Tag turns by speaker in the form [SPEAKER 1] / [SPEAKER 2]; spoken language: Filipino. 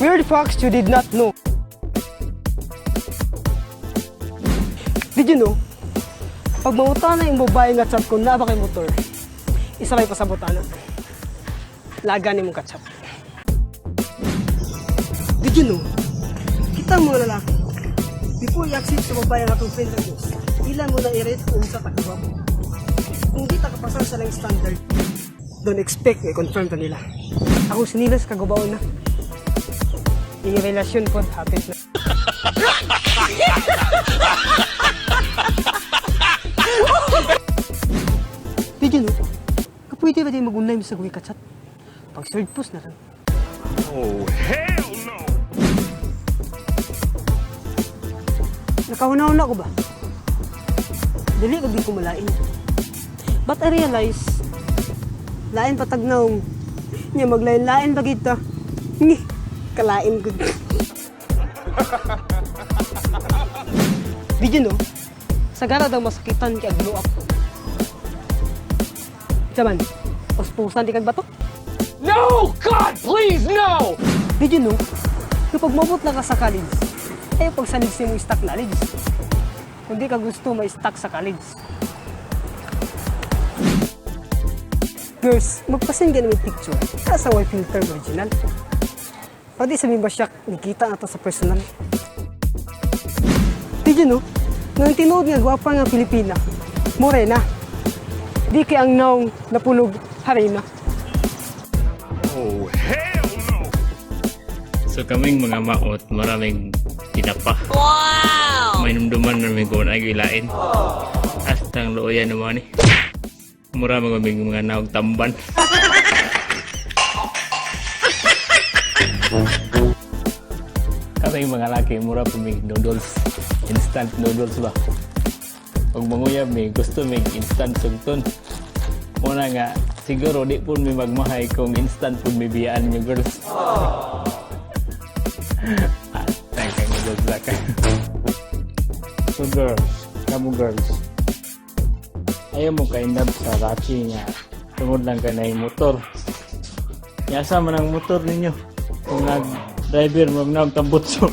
[SPEAKER 1] Weird facts you did not know. Did you know? Pag mamuta na yung babae nga chat kung na ba kay motor, isabay pa sa butana. Laga ni mong katsap. Did you know? Kita ang mga lalaki. Before i-accept sa babae nga itong friend request, ilan mo na i-rate kung sa takwa mo. Kung di takapasal sa lang standard, don't expect may confirm ka nila. Ako sinilas kagubaon na. Yung relasyon po, hapit na. Did you know? Kapwede ba din mag-unay mo sa kuwi katsat? Pag third post na lang.
[SPEAKER 2] Oh, hell no!
[SPEAKER 1] Nakahuna-huna ko ba? Dili ko di ko malain. But I realize, lain patagnaong, niya maglain-lain ba kita? Ngi, kalain ko. Did you know? Sagara daw masakitan kay aglo up. Saman, puspusan di kag batok?
[SPEAKER 2] No! God, please, no!
[SPEAKER 1] Did you know? Kapag mabot na ka sa college, ayaw pag salig mo i-stack knowledge. Kung di ka gusto ma-stack sa college. Girls, magpasin ka namin picture. Kasa may filter original. Pwede sabihin ba siya, nakita na to sa personal. Did you know? Nang tinuod nga gwapa nga Pilipina, morena. Di kay ang naong napulog harina.
[SPEAKER 2] Oh, hell no!
[SPEAKER 3] So kaming mga maot, maraming tinapa. Wow! May numduman na may gawin ay gilain. Astang looyan naman eh. Mura kaming mga naog tamban. Kaming mga laki, mura kaming noodles. Instant noodles ba? Pag manguyab may gusto may instant sugton. Muna nga, siguro di po may magmahay kung instant po may biyaan nyo girls. Thank you, noodles lang. So girls, kamu girls, ayaw mo kainab sa rachi nga tungod lang ka na yung motor. Yasa man ang motor ninyo kung nag-driver mo nang tambutso.